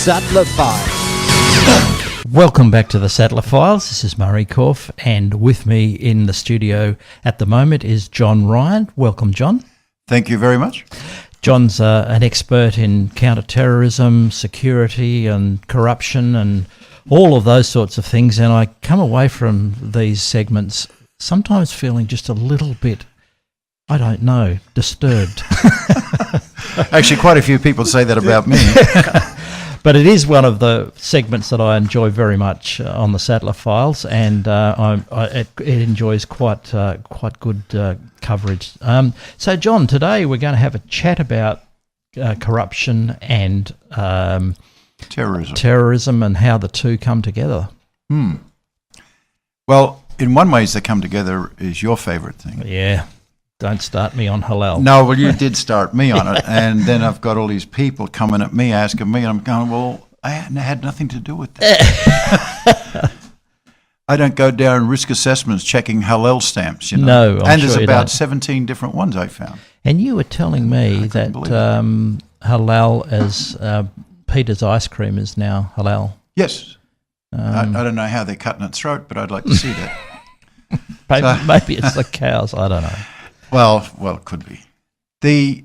Sattler Files. Welcome back to the Sattler Files. This is Murray Korff, and with me in the studio at the moment is John Ryan. Welcome, John. Thank you very much. John's an expert in counter-terrorism, security and corruption and all of those sorts of things, and I come away from these segments sometimes feeling just a little bit, I don't know, disturbed. Actually, quite a few people say that about me. But it is one of the segments that I enjoy very much on the Sattler Files, and it enjoys quite good coverage. So, John, today we're going to have a chat about corruption and terrorism and how the two come together. Well, in one way, they come together is your favourite thing. Yeah. Don't start me on halal. No, well, you did start me on it, and then I've got all these people coming at me, asking me, and I'm going, well, I had nothing to do with that. I don't go down risk assessments checking halal stamps, you know. No, and there's about 17 different ones I found. And you were telling me that halal as Peter's ice cream is now halal. Yes. I don't know how they're cutting its throat, but I'd like to see that. Maybe it's the cows, I don't know. Well, it could be. The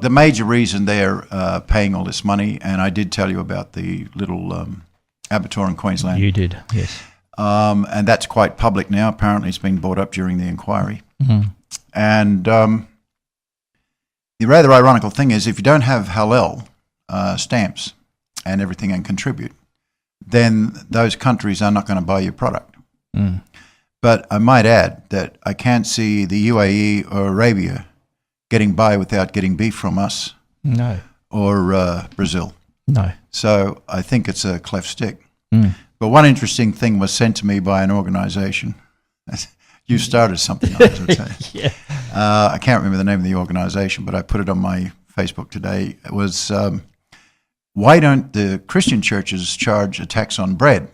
major reason they're paying all this money, and I did tell you about the little abattoir in Queensland. You did, yes. And that's quite public now. Apparently it's been brought up during the inquiry. Mm-hmm. And the rather ironical thing is if you don't have halal stamps and everything and contribute, then those countries are not going to buy your product. Mm. But I might add that I can't see the UAE or Arabia getting by without getting beef from us. No. Or Brazil. No. So I think it's a cleft stick. Mm. But one interesting thing was sent to me by an organisation. You started something on it, I'd say. Yeah. I can't remember the name of the organisation, but I put it on my Facebook today. It was, why don't the Christian churches charge a tax on bread?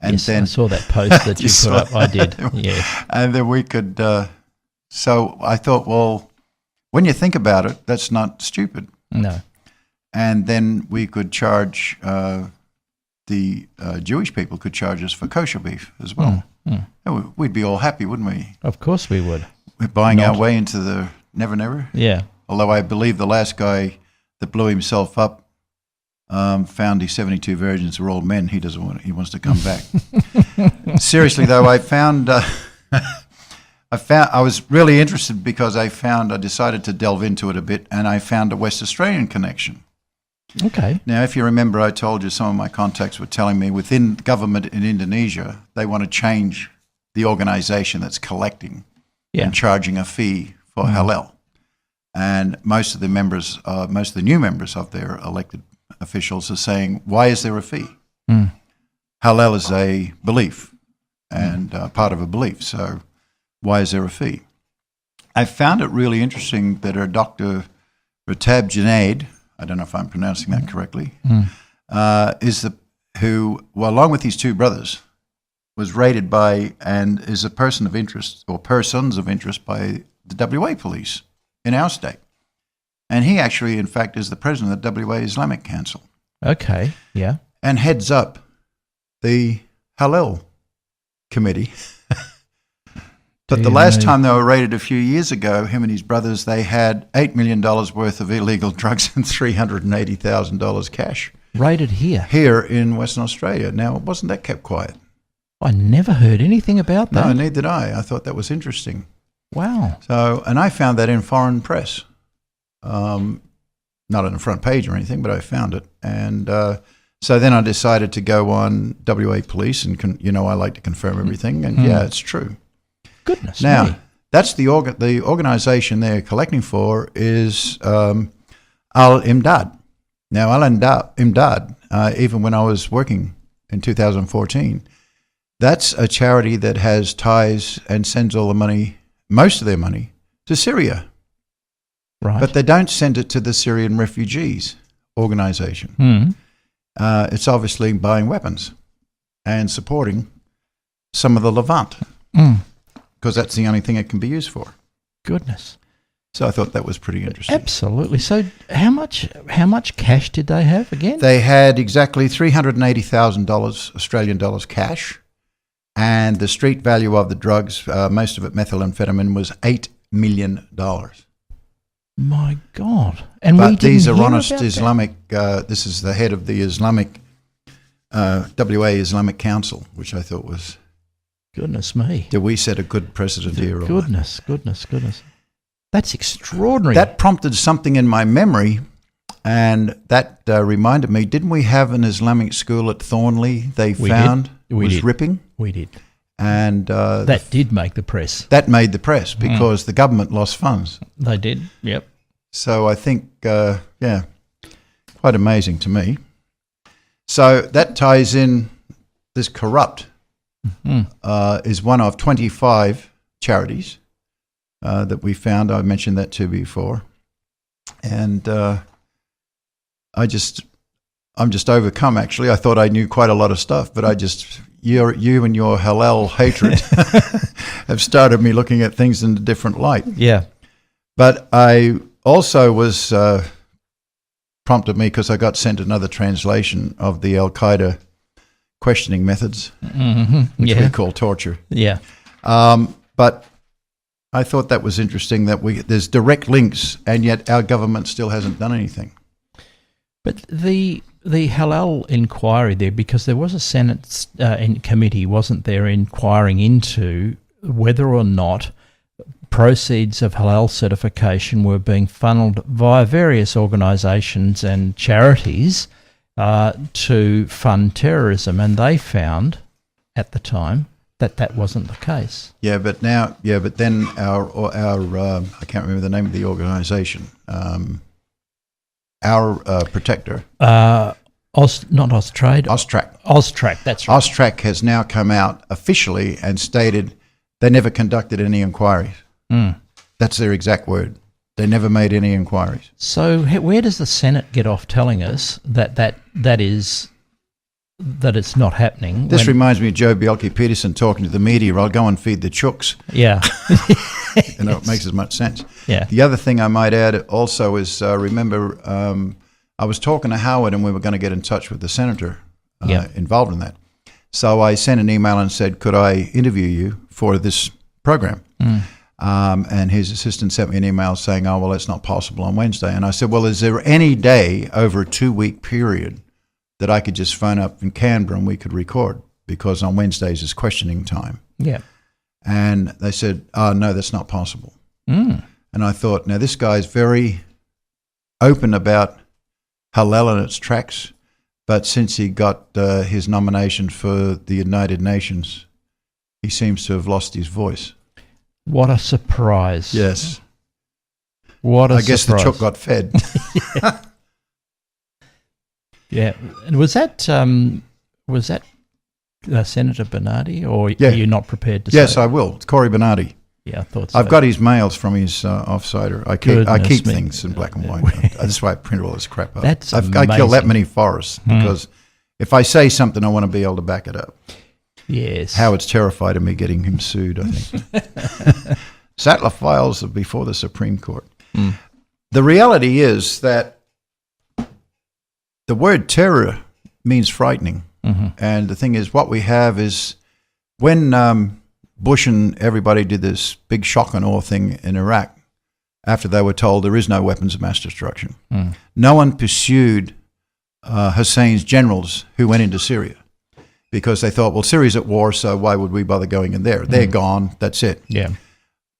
And yes, then, I saw that post that you put up. I did, yeah. And then we could, so I thought, well, when you think about it, that's not stupid. No. And then we could charge, the Jewish people could charge us for kosher beef as well. And we'd be all happy, wouldn't we? Of course we would. We're buying our way into the never. Yeah. Although I believe the last guy that blew himself up found his 72 virgins were all men. He wants to come back. Seriously though, I was really interested because I decided to delve into it a bit, and I found a West Australian connection. Okay. Now, if you remember, I told you some of my contacts were telling me within government in Indonesia, they want to change the organisation that's collecting and charging a fee for halal. And most of the new members of their elected officials are saying, why is there a fee? Halal is a belief and part of a belief, so why is there a fee? I found it really interesting that a Dr. Ratab Junaid, I don't know if I'm pronouncing that correctly, who, along with his two brothers, was rated by and is a person of interest or persons of interest by the WA police in our state. And he actually, in fact, is the president of the WA Islamic Council. Okay, yeah. And heads up the Halal Committee. But the last time they were raided a few years ago, him and his brothers, they had $8 million worth of illegal drugs and $380,000 cash. Raided here? Here in Western Australia. Now, wasn't that kept quiet? I never heard anything about that. No, neither did I. I thought that was interesting. Wow. So, and I found that in foreign press. Not on the front page or anything, but I found it. And so then I decided to go on WA Police, and I like to confirm everything. And yeah, it's true. Goodness now, me. That's the organisation they're collecting for is Al-Imdad. Now, Al-Imdad, even when I was working in 2014, that's a charity that has ties and sends all the money, most of their money, to Syria. Right. But they don't send it to the Syrian refugees organisation. It's obviously buying weapons and supporting some of the Levant. Because that's the only thing it can be used for. Goodness. So I thought that was pretty interesting. Absolutely. So how much cash did they have again? They had exactly $380,000 Australian dollars cash, and the street value of the drugs, most of it methamphetamine, was $8 million. My God! And but we didn't these are hear honest about Islamic. This is the head of the Islamic WA Islamic Council, which I thought was. Goodness me! Did we set a good precedent here? Goodness. That's extraordinary. That prompted something in my memory, and that reminded me, didn't we have an Islamic school at Thornley was ripping? We did. And that did make the press. That made the press because the government lost funds. They did, yep. So I think, quite amazing to me. So that ties in, this Corrupt is one of 25 charities that we found. I mentioned that too before. And I'm just overcome, actually. I thought I knew quite a lot of stuff, but you and your halal hatred have started me looking at things in a different light. Yeah. But I also was prompted me because I got sent another translation of the Al-Qaeda questioning methods, which we call torture. Yeah. But I thought that was interesting that there's direct links, and yet our government still hasn't done anything. But the halal inquiry there, because there was a Senate committee, wasn't there, inquiring into whether or not proceeds of halal certification were being funneled via various organisations and charities to fund terrorism, and they found at the time that wasn't the case. But then our I can't remember the name of the organisation. Our protector. Not Austrade. Austrac, that's right. Austrac has now come out officially and stated they never conducted any inquiries. That's their exact word. They never made any inquiries. So where does the Senate get off telling us that it's not happening? This reminds me of Joe Bjelke-Peterson talking to the media. I'll go and feed the chooks. Yeah. It makes as much sense. Yeah. The other thing I might add also is, remember, I was talking to Howard and we were going to get in touch with the senator involved in that. So I sent an email and said, could I interview you for this program? And his assistant sent me an email saying, oh, well, that's not possible on Wednesday. And I said, well, is there any day over a 2-week period that I could just phone up in Canberra and we could record? Because on Wednesdays is questioning time. Yeah. And they said, oh, no, that's not possible. And I thought, now this guy's very open about halal and its tracks, but since he got his nomination for the United Nations, he seems to have lost his voice. What a surprise. Yes. What a surprise. I guess the chook got fed. Yeah. And was that Senator Bernardi, or are you not prepared to say? Yes, I will. It's Cory Bernardi. Yeah, I thought so. I've got his mails from his offsider. I keep things in black and white. That's why I print all this crap up. That's I kill that many forests because if I say something, I want to be able to back it up. Yes. Howard's terrified of me getting him sued, I think. Sattler Files are before the Supreme Court. The reality is that the word terror means frightening. And the thing is, what we have is when Bush and everybody did this big shock and awe thing in Iraq, after they were told there is no weapons of mass destruction, no one pursued Hussein's generals who went into Syria because they thought, well, Syria's at war, so why would we bother going in there? They're gone, that's it. Yeah.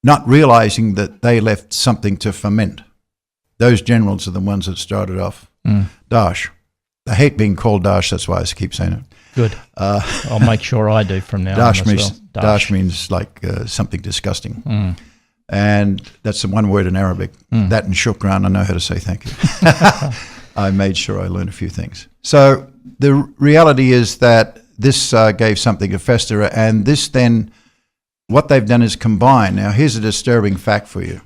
Not realizing that they left something to ferment. Those generals are the ones that started off Daesh. I hate being called Daesh, that's why I keep saying it. Good. I'll make sure I do from now on as well. Daesh means like something disgusting. And that's the one word in Arabic. That and shukran, I know how to say thank you. I made sure I learned a few things. So the reality is that this gave something to fester, and this then, what they've done is combine. Now, here's a disturbing fact for you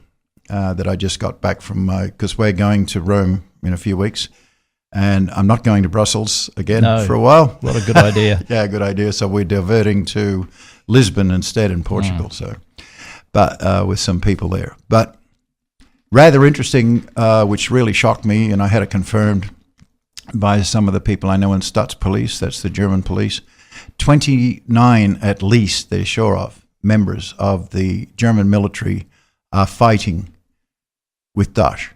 that I just got back from, because we're going to Rome in a few weeks. And I'm not going to Brussels again for a while. What a good idea. Yeah, good idea. So we're diverting to Lisbon instead in Portugal. But with some people there. But Rather interesting, which really shocked me, and I had it confirmed by some of the people I know in Staatspolice, that's the German police. 29 at least, they're sure of, members of the German military are fighting with Daesh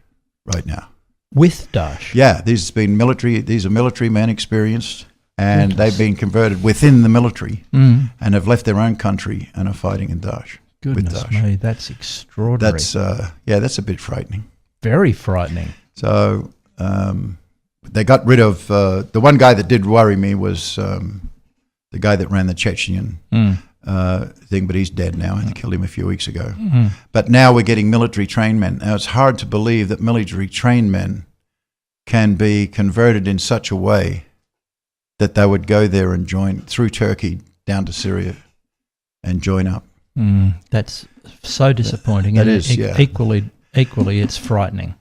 right now. With Daesh? Yeah, these are military men, experienced, and they've been converted within the military and have left their own country and are fighting in Daesh. Goodness me, that's extraordinary. That's a bit frightening. Very frightening. So they got rid of the one guy that did worry me was the guy that ran the Chechen thing, but he's dead now, and they killed him a few weeks ago. But now we're getting military trained men. Now it's hard to believe that military trained men can be converted in such a way that they would go there and join through Turkey down to Syria and join up. That's so disappointing. That and is, yeah. Equally, it's frightening.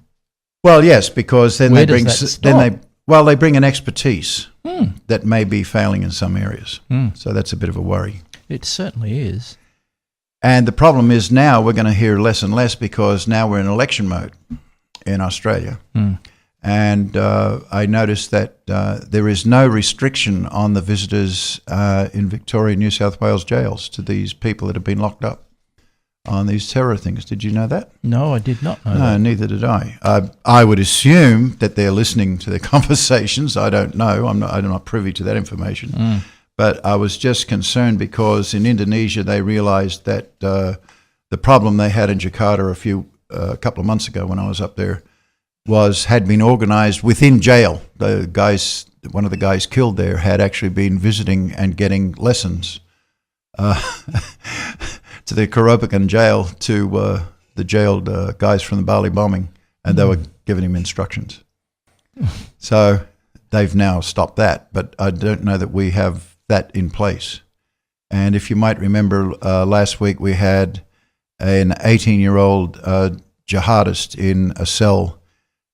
Well, yes, because then Where they does bring that stop? they bring an expertise that may be failing in some areas. So that's a bit of a worry. It certainly is. And the problem is now we're going to hear less and less because now we're in election mode in Australia. And I noticed that there is no restriction on the visitors in Victoria, New South Wales jails to these people that have been locked up on these terror things. Did you know that? No, I did not know that. No, neither did I. I would assume that they're listening to the conversations. I don't know. I'm not privy to that information. But I was just concerned because in Indonesia they realised that the problem they had in Jakarta a couple of months ago when I was up there had been organised within jail. One of the guys killed there had actually been visiting and getting lessons to the Koropakan jail to the jailed guys from the Bali bombing, and they were giving him instructions. So they've now stopped that, but I don't know that we have that in place. And if you might remember, last week we had an 18-year-old jihadist in a cell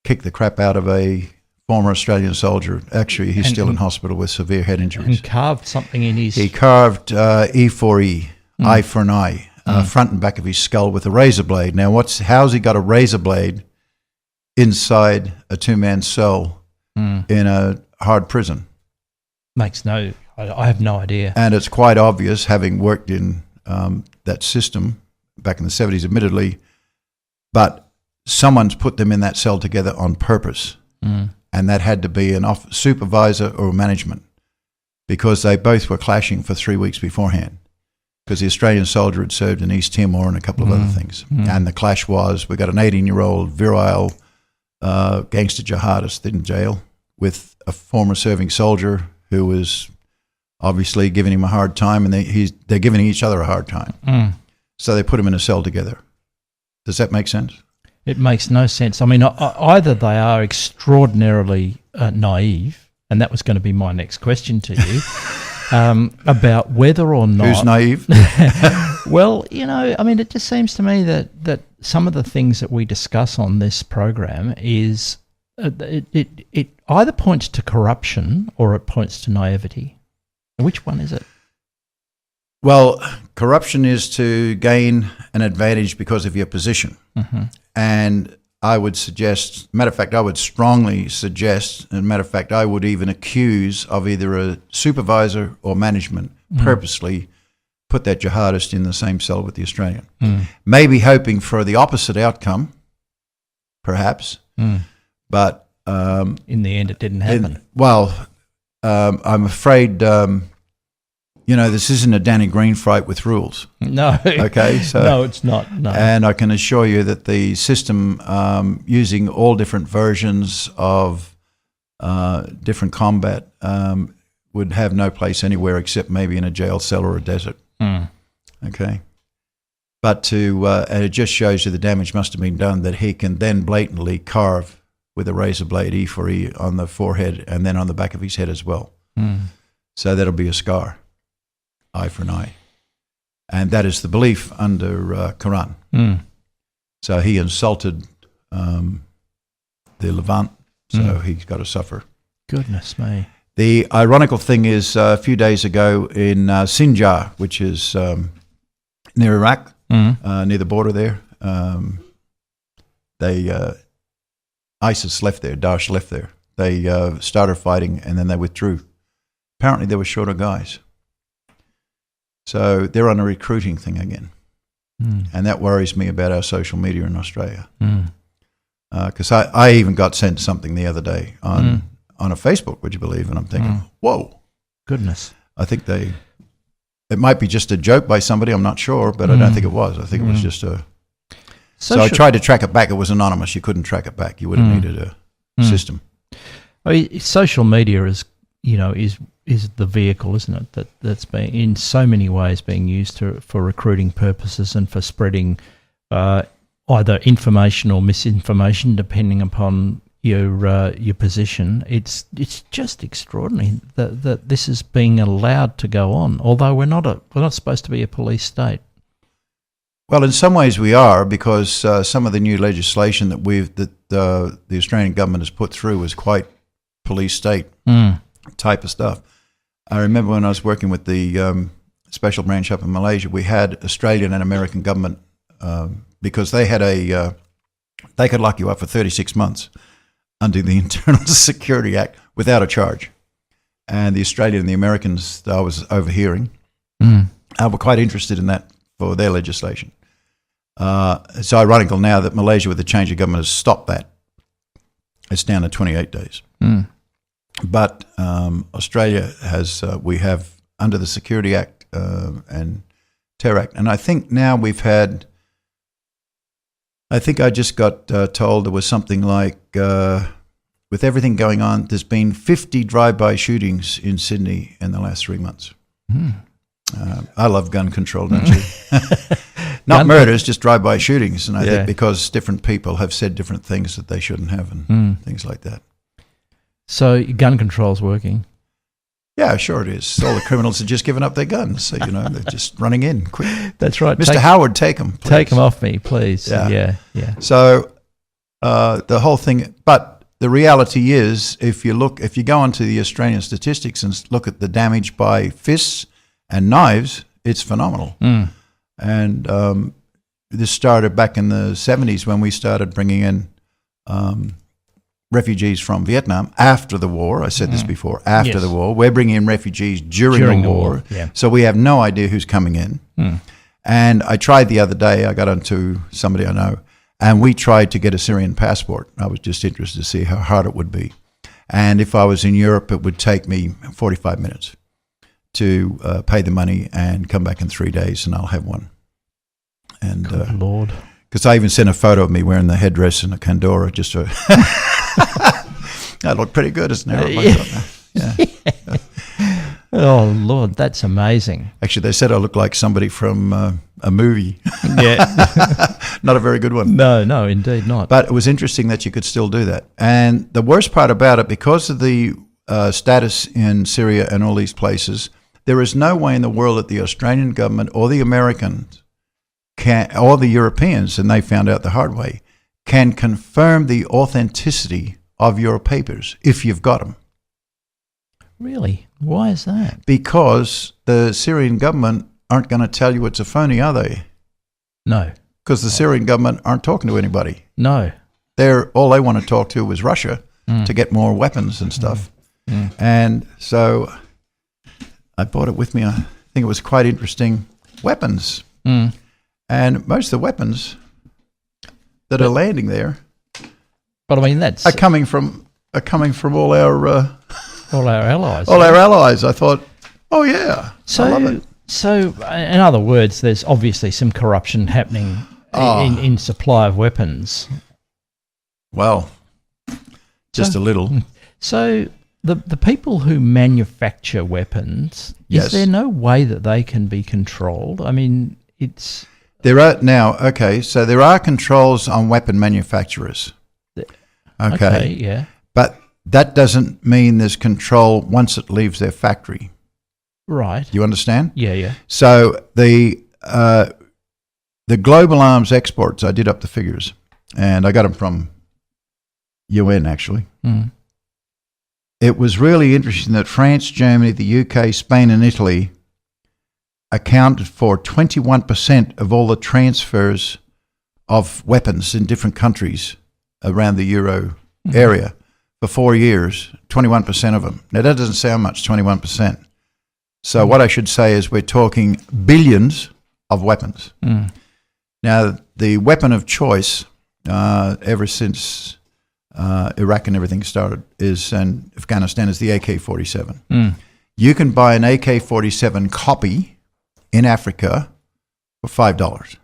kick the crap out of a former Australian soldier. Actually, he's still in hospital with severe head injuries. And carved something in his... He carved E4E, eye for an eye, front and back of his skull with a razor blade. Now, how's he got a razor blade inside a two-man cell in a hard prison? I have no idea. And it's quite obvious, having worked in that system back in the 70s, admittedly, but someone's put them in that cell together on purpose, and that had to be an supervisor or management because they both were clashing for 3 weeks beforehand because the Australian soldier had served in East Timor and a couple of other things. And the clash was, we got an 18-year-old virile gangster jihadist in jail with a former serving soldier who was obviously giving him a hard time, and they're giving each other a hard time. So they put him in a cell together. Does that make sense? It makes no sense. I mean, either they are extraordinarily naive, and that was going to be my next question to you, about whether or not... Who's naive? Well, I mean, it just seems to me that some of the things that we discuss on this program is it either points to corruption or it points to naivety. Which one is it? Well, corruption is to gain an advantage because of your position. And I would suggest, matter of fact, I would strongly suggest, and matter of fact, I would even accuse of either a supervisor or management purposely put that jihadist in the same cell with the Australian. Maybe hoping for the opposite outcome, perhaps, but... in the end, it didn't happen. I'm afraid... this isn't a Danny Green fight with rules. No. Okay. So no, it's not. No. And I can assure you that the system, using all different versions of different combat, would have no place anywhere except maybe in a jail cell or a desert. Okay. But and it just shows you the damage must have been done that he can then blatantly carve with a razor blade E for E on the forehead and then on the back of his head as well. So that'll be a scar. Eye for an eye. And that is the belief under Quran. So he insulted the Levant, so he's got to suffer. Goodness me. The ironical thing is a few days ago in Sinjar, which is near Iraq, near the border there, ISIS left there, Daesh left there. They started fighting and then they withdrew. Apparently they were shorter guys. So they're on a recruiting thing again. And that worries me about our social media in Australia. Because I even got sent something the other day on a Facebook, would you believe? And I'm thinking, whoa. Goodness. I think it might be just a joke by somebody, I'm not sure, but I don't think it was. I think it was just So I tried to track it back. It was anonymous. You couldn't track it back. You would have needed a system. I mean, social media is the vehicle, isn't it? That's been in so many ways being used for recruiting purposes and for spreading either information or misinformation, depending upon your position. It's just extraordinary that this is being allowed to go on. Although we're not supposed to be a police state. Well, in some ways we are, because some of the new legislation that the Australian government has put through is quite police state type of stuff. I remember when I was working with the special branch up in Malaysia, we had Australian and American government because they had they could lock you up for 36 months under the Internal Security Act without a charge. And the Australian and the Americans that I was overhearing were quite interested in that for their legislation. It's ironical now that Malaysia, with the change of government, has stopped that. It's down to 28 days. But Australia we have under the Security Act and Terror Act. And I think now I just got told there was something like, with everything going on, there's been 50 drive-by shootings in Sydney in the last 3 months. I love gun control, don't you? Not murders, just drive-by shootings. And I think because different people have said different things that they shouldn't have and things like that. So gun control's working? Yeah, sure it is. All the criminals have just given up their guns. So, they're just running in quick. That's right. Mr. Howard, take them, please. Take them off me, please. Yeah. So the whole thing, but the reality is, if you go onto the Australian statistics and look at the damage by fists and knives, it's phenomenal. And this started back in the 70s when we started bringing in refugees from Vietnam after the war. I said this before, after the war. We're bringing in refugees during the war. Yeah. So we have no idea who's coming in. And I tried the other day, I got onto somebody I know, and we tried to get a Syrian passport. I was just interested to see how hard it would be. And if I was in Europe, it would take me 45 minutes to pay the money and come back in 3 days, and I'll have one. And Good Lord. Because I even sent a photo of me wearing the headdress and a kandora just to... That looked pretty good as an Arab. Yeah. Oh, Lord, that's amazing. Actually, they said I look like somebody from a movie. Yeah. Not a very good one. No, indeed not. But it was interesting that you could still do that. And the worst part about it, because of the status in Syria and all these places, there is no way in the world that the Australian government or the Americans or the Europeans, and they found out the hard way, can confirm the authenticity of your papers if you've got them. Really? Why is that? Because the Syrian government aren't going to tell you it's a phony, are they? No. Because the Syrian government aren't talking to anybody. No. All they want to talk to is Russia to get more weapons and stuff. And so I brought it with me. I think it was quite interesting. Weapons. And most of the weapons that are landing there, but I mean that's are coming from all our allies. All our allies. I thought, oh yeah, I love it. So, in other words, there's obviously some corruption happening in supply of weapons. Well, just a little. So, the people who manufacture weapons, is there no way that they can be controlled? I mean, it's... There are now, so there are controls on weapon manufacturers. Okay, yeah. But that doesn't mean there's control once it leaves their factory. Right. You understand? Yeah. So the global arms exports, I did up the figures, and I got them from UN actually. It was really interesting that France, Germany, the UK, Spain and Italy accounted for 21% of all the transfers of weapons in different countries around the Euro area for 4 years, 21% of them. Now, that doesn't sound much, 21%. So what I should say is we're talking billions of weapons. Now, the weapon of choice ever since Iraq and everything started and Afghanistan is the AK-47. You can buy an AK-47 copy in Africa for $5.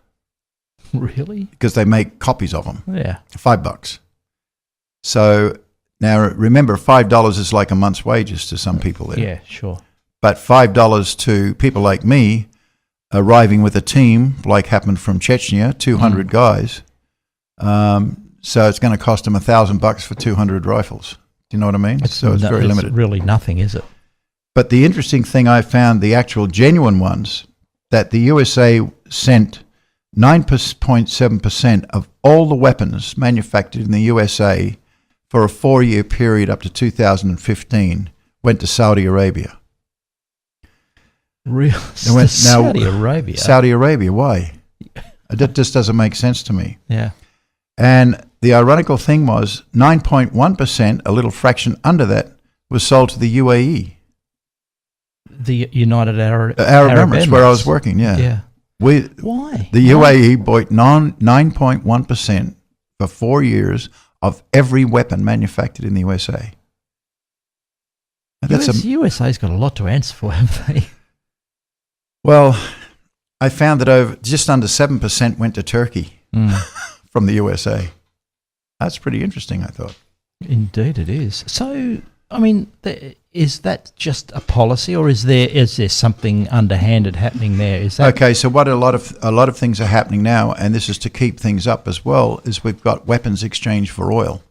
Really? Because they make copies of them. Yeah. $5. So now remember, $5 is like a month's wages to some people there. Yeah, sure. But $5 to people like me arriving with a team, like happened from Chechnya, 200 guys. So it's going to cost them $1,000 for 200 rifles. Do you know what I mean? So it's very limited. It's really nothing, is it? But the interesting thing I found, the actual genuine ones, that the USA sent 9.7% of all the weapons manufactured in the USA for a 4-year period up to 2015 went to Saudi Arabia. Really? Saudi Arabia? Saudi Arabia, why? That just doesn't make sense to me. Yeah. And the ironical thing was 9.1%, a little fraction under that, was sold to the UAE. The United Arab Emirates, where I was working, yeah. Yeah. Why? The UAE bought 9.1% for 4 years of every weapon manufactured in the USA. USA's got a lot to answer for, haven't they? Well, I found that just under 7% went to Turkey from the USA. That's pretty interesting, I thought. Indeed it is. So, I mean, is that just a policy, or is there something underhanded happening there? Is that okay? So what a lot of things are happening now, and this is to keep things up as well, is we've got weapons exchange for oil.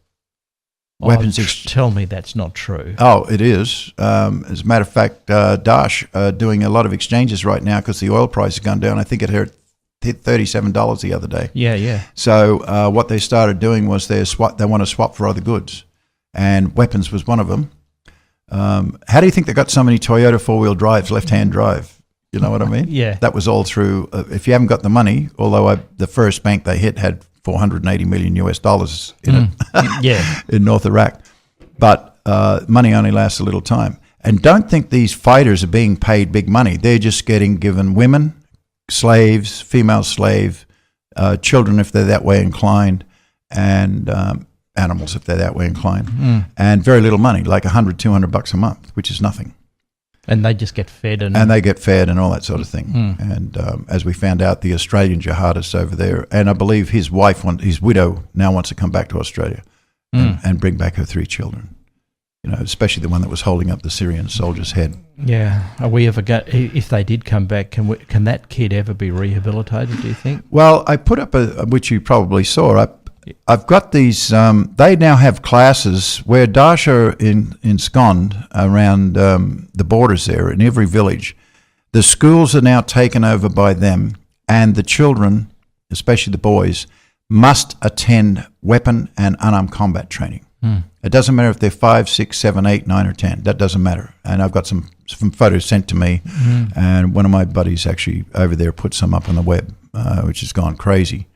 Tell me that's not true. Oh, it is. As a matter of fact, Daesh are doing a lot of exchanges right now because the oil price has gone down. I think it hit $37 the other day. Yeah, yeah. So what they started doing was they want to swap for other goods, and weapons was one of them. How do you think they got so many Toyota 4-wheel drives, left-hand drive? You know what I mean? Yeah. That was all through, if you haven't got the money, although the first bank they hit had $480 million in it in North Iraq. But money only lasts a little time. And don't think these fighters are being paid big money. They're just getting given women, slaves, female slave, children if they're that way inclined, and animals if they're that way inclined, and very little money, like $100, $200 a month, which is nothing. And they just get fed and they get fed and all that sort of thing. And as we found out, the Australian jihadists over there, and I believe his widow now wants to come back to Australia and bring back her 3 children. You know, especially the one that was holding up the Syrian soldier's head. Yeah. Are we ever if they did come back, can that kid ever be rehabilitated, do you think? Well, I put up which you probably saw. I've got these. They now have classes where Daesh are ensconced around the borders there in every village. The schools are now taken over by them, and the children, especially the boys, must attend weapon and unarmed combat training. It doesn't matter if they're 5, 6, 7, 8, 9, or 10. That doesn't matter. And I've got some photos sent to me, and one of my buddies actually over there put some up on the web, which has gone crazy.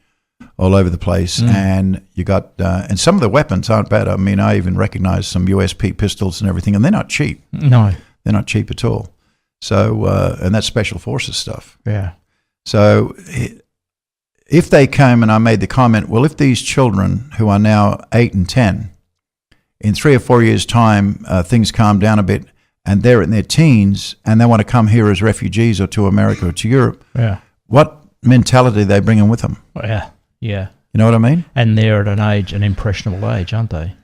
All over the place, and you got and some of the weapons aren't bad. I mean, I even recognize some USP pistols and everything, and they're not cheap. No, they're not cheap at all. So, and that's special forces stuff. Yeah. So, if they came, and I made the comment, well, if these children who are now 8 and 10, in 3 or 4 years' time, things calm down a bit, and they're in their teens, and they want to come here as refugees or to America or to Europe, what mentality are they bringing with them? Yeah. Yeah. You know what I mean? And they're at an impressionable age, aren't they?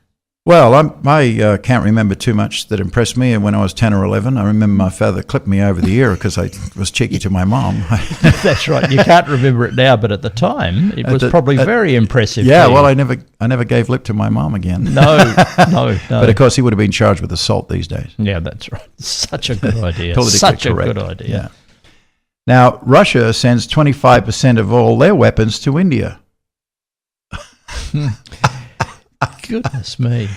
Well, I can't remember too much that impressed me when I was 10 or 11. I remember my father clipped me over the ear because I was cheeky to my mom. That's right. You can't remember it now, but at the time, it was probably very impressive. Yeah, well, I never gave lip to my mom again. No. But of course, he would have been charged with assault these days. Yeah, that's right. Such a good idea. Such a good idea. Yeah. Now, Russia sends 25% of all their weapons to India. Goodness me.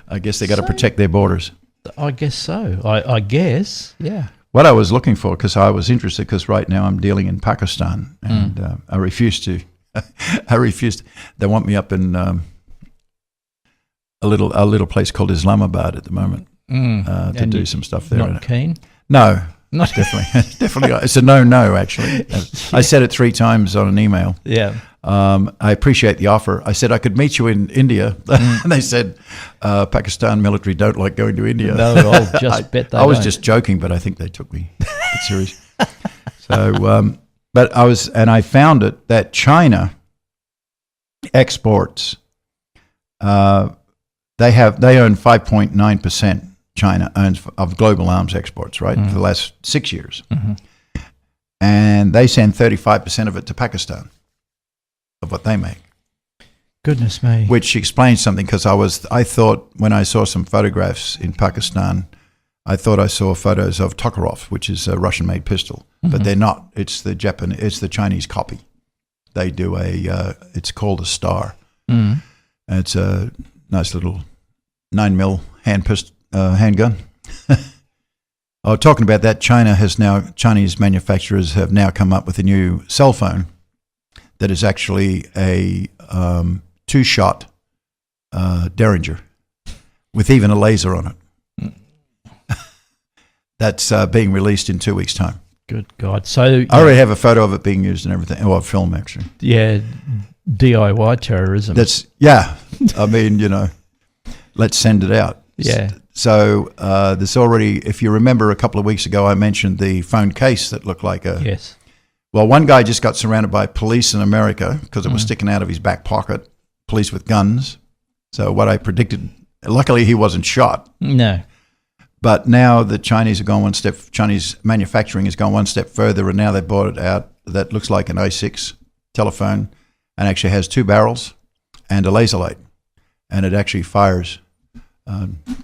I guess they got to protect their borders. I guess so. I guess, yeah. What I was looking for, because I was interested, because right now I'm dealing in Pakistan, and I refuse to I refused. They want me up in a little place called Islamabad at the moment to do some stuff there. Not keen? No, definitely. It's a no, actually. I said it 3 times on an email. Yeah. I appreciate the offer. I said I could meet you in India, and they said Pakistan military don't like going to India. No, I'll just bet they I was don't. just joking, but I think they took me a bit serious. So, but I found it that China exports. They own 5.9%. China owns of global arms exports, right, for the last 6 years, and they send 35% of it to Pakistan of what they make. Goodness me! Which explains something, because I thought when I saw some photographs in Pakistan, I thought I saw photos of Tokarev, which is a Russian-made pistol, but they're not. It's the Chinese copy. They do it's called a Star. And it's a nice little 9mm handgun. Talking about that, Chinese manufacturers have now come up with a new cell phone that is actually a 2-shot Derringer with even a laser on it. That's being released in 2 weeks' time. Good God! So I already have a photo of it being used and everything. A film, actually. Yeah, DIY terrorism. I mean, let's send it out. Yeah. So there's already, if you remember a couple of weeks ago, I mentioned the phone case that looked like a... Yes. Well, one guy just got surrounded by police in America because it was sticking out of his back pocket, police with guns. So what I predicted, luckily he wasn't shot. No. But now the Chinese manufacturing has gone one step further, and now they bought it out that looks like an i6 telephone and actually has 2 barrels and a laser light. And it actually fires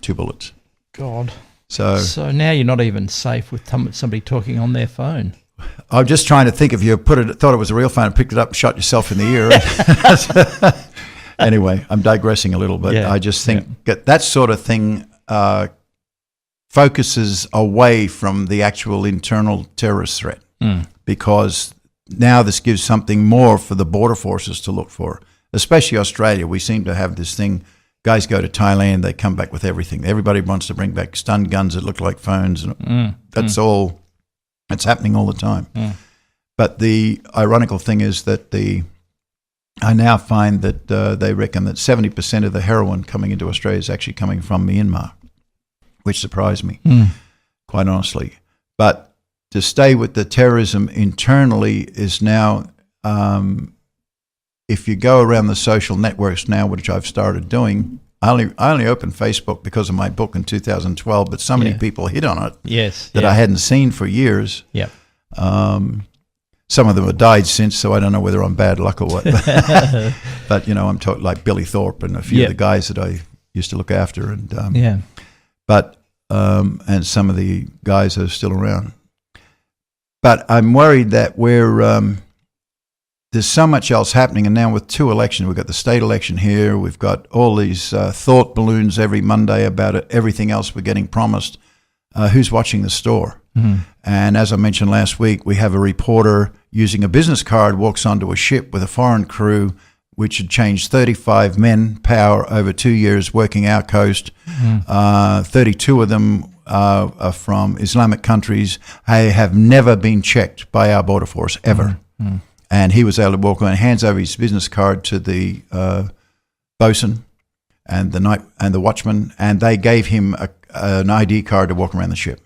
2 bullets. God. So now you're not even safe with somebody talking on their phone. I'm just trying to think, if you thought it was a real phone and picked it up and shot yourself in the ear. Anyway, I'm digressing a little bit. I just think that sort of thing focuses away from the actual internal terrorist threat, because now this gives something more for the border forces to look for, especially Australia. We seem to have this thing. Guys go to Thailand, they come back with everything. Everybody wants to bring back stun guns that look like phones. And that's all. It's happening all the time. But the ironical thing is that I now find that they reckon that 70% of the heroin coming into Australia is actually coming from Myanmar, which surprised me, quite honestly. But to stay with the terrorism internally is now, if you go around the social networks now, which I've started doing, I only opened Facebook because of my book in 2012, but so many people hit on it that I hadn't seen for years. Yeah. Some of them have died since, so I don't know whether I'm bad luck or what. But I'm talking like Billy Thorpe and a few of the guys that I used to look after, and but and some of the guys are still around. But I'm worried that there's so much else happening, and now with 2 elections, we've got the state election here, we've got all these thought balloons every Monday about everything else we're getting promised. Who's watching the store? And as I mentioned last week, we have a reporter using a business card walks onto a ship with a foreign crew, which had changed 35 men power over 2 years working our coast. 32 of them are from Islamic countries. They have never been checked by our border force, ever. And he was able to walk on, hands over his business card to the bosun and the watchman, and they gave him an ID card to walk around the ship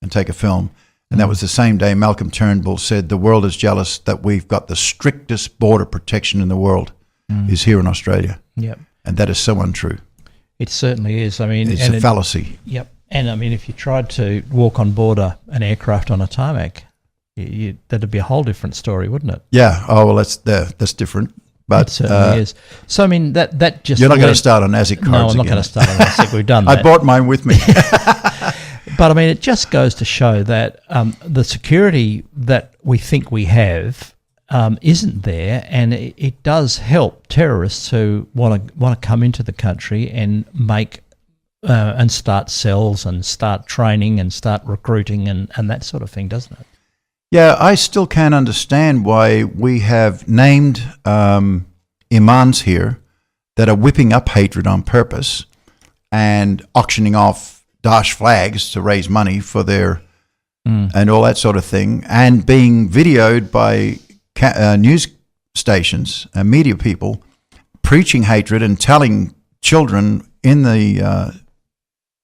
and take a film. And that was the same day Malcolm Turnbull said, the world is jealous that we've got the strictest border protection in the world is here in Australia. Yep. And that is so untrue. It certainly is. I mean, it's a fallacy. Yep. And I mean, if you tried to walk on board an aircraft on a tarmac, that'd be a whole different story, wouldn't it? Yeah. Oh, well, that's different. But it certainly is. So I mean, that just you're not going to start on ASIC cards. No, I'm not going to start on ASIC. We've done that. I brought mine with me. But I mean, it just goes to show that the security that we think we have isn't there, and it does help terrorists who want to come into the country and make and start cells and start training and start recruiting and that sort of thing, doesn't it? Yeah, I still can't understand why we have named imams here that are whipping up hatred on purpose and auctioning off Daesh flags to raise money for their and all that sort of thing, and being videoed by news stations and media people preaching hatred and telling children in the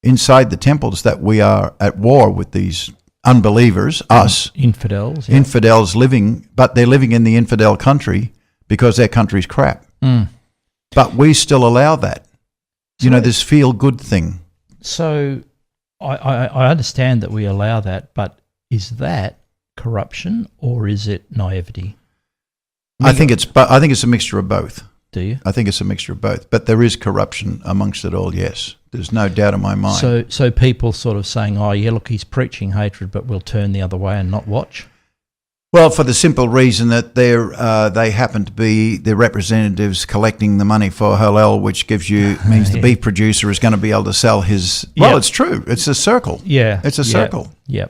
inside the temples that we are at war with these unbelievers, us infidels, infidels living, but they're living in the infidel country because their country's crap. But we still allow that. This feel-good thing. So I understand that we allow that, but is that corruption or is it naivety? I think it's a mixture of both. Do you? I think it's a mixture of both. But there is corruption amongst it all, yes. There's no doubt in my mind. So people sort of saying, oh, yeah, look, he's preaching hatred, but we'll turn the other way and not watch? Well, for the simple reason that they happen to be the representatives collecting the money for halal, which means the beef producer is going to be able to sell his. Well, it's true. It's a circle. Yeah, it's a circle. Yeah.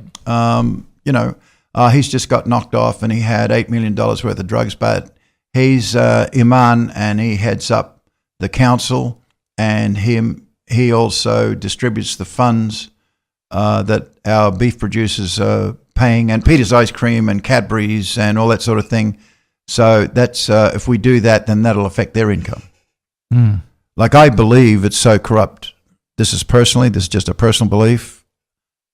He's just got knocked off, and he had $8 million worth of drugs, but he's imam, and he heads up the council, and he also distributes the funds that our beef producers are paying, and Peter's Ice Cream and Cadbury's and all that sort of thing. So that's if we do that, then that'll affect their income. Like, I believe it's so corrupt. This is just a personal belief.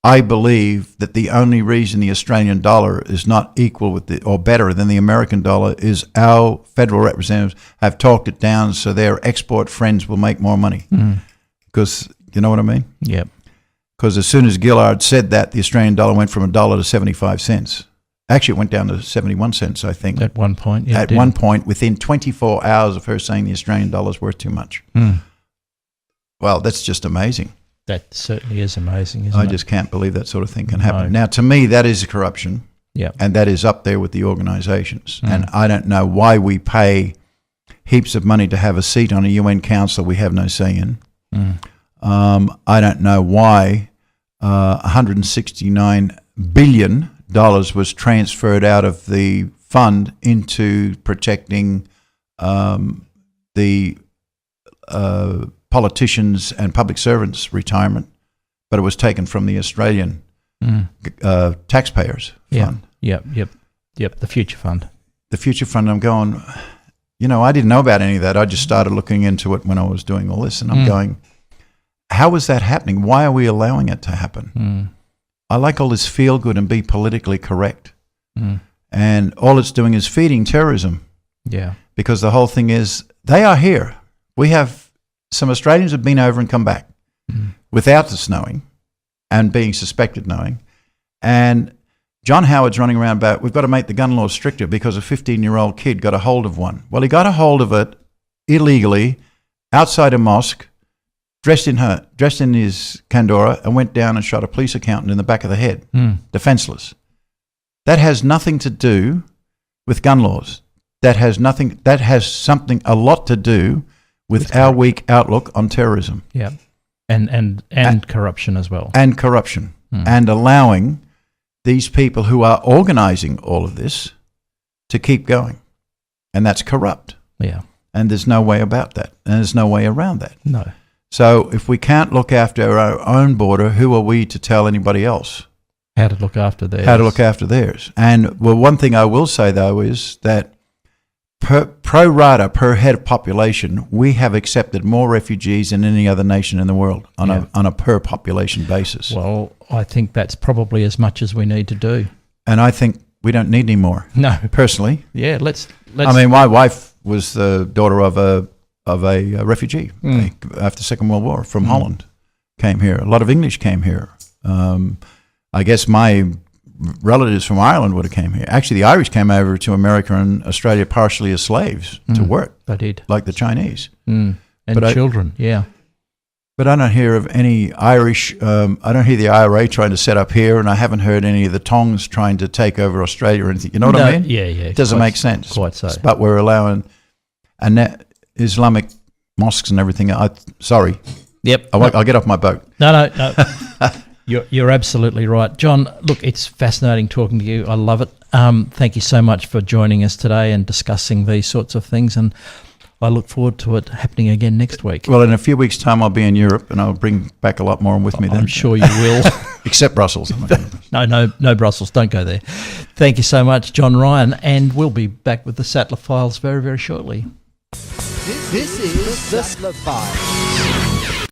I believe that the only reason the Australian dollar is not equal or better than the American dollar is our federal representatives have talked it down so their export friends will make more money. Because, you know what I mean? Yep. Because as soon as Gillard said that, the Australian dollar went from $1 to 75 cents. Actually, it went down to 71 cents, I think. At one point, yeah. At one point, within 24 hours of her saying the Australian dollar is worth too much. Well, that's just amazing. That certainly is amazing, isn't it? I just can't believe that sort of thing can happen. Now, to me, that is corruption. Yeah. And that is up there with the organisations. And I don't know why we pay heaps of money to have a seat on a UN council we have no say in. I don't know why $169 billion was transferred out of the fund into protecting the politicians and public servants' retirement, but it was taken from the Australian taxpayers' fund. Yep, the future fund. The future fund, I'm going, I didn't know about any of that. I just started looking into it when I was doing all this, and I'm going, how is that happening? Why are we allowing it to happen? I like all this feel good and be politically correct. And all it's doing is feeding terrorism. Yeah. Because the whole thing is, they are here. We have some Australians have been over and come back without us knowing and being suspected knowing. And John Howard's running around about, we've got to make the gun laws stricter because a 15-year-old kid got a hold of one. Well, he got a hold of it illegally outside a mosque, dressed in his kandora, and went down and shot a police accountant in the back of the head, defenseless. That has nothing to do with gun laws. That has a lot to do with our weak outlook on terrorism. Yeah, and corruption as well. And corruption, and allowing these people who are organising all of this to keep going, and that's corrupt. Yeah, and there's no way about that, and there's no way around that. No. So if we can't look after our own border, who are we to tell anybody else how to look after theirs? And well, one thing I will say though is that pro rata per head of population, we have accepted more refugees than any other nation in the world on a per population basis. Well, I think that's probably as much as we need to do. And I think we don't need any more. No, personally. Yeah, let's. I mean, my wife was the daughter of a refugee after the Second World War from Holland. Came here. A lot of English came here. I guess my relatives from Ireland would have came here. Actually, the Irish came over to America and Australia partially as slaves to work. They did. Like the Chinese. And children, yeah. But I don't hear of any Irish, I don't hear the IRA trying to set up here, and I haven't heard any of the Tongs trying to take over Australia or anything. You know what I mean? Yeah. It doesn't make sense. Quite so. But we're allowing Islamic mosques and everything. Sorry. Yep. I'll get off my boat. No. You're absolutely right. John, look, it's fascinating talking to you. I love it. Thank you so much for joining us today and discussing these sorts of things, and I look forward to it happening again next week. Well, in a few weeks' time, I'll be in Europe, and I'll bring back a lot more with me then. I'm sure you will. Except Brussels. No Brussels. Don't go there. Thank you so much, John Ryan, and we'll be back with the Sattler Files very, very shortly. This is the Sattler Files.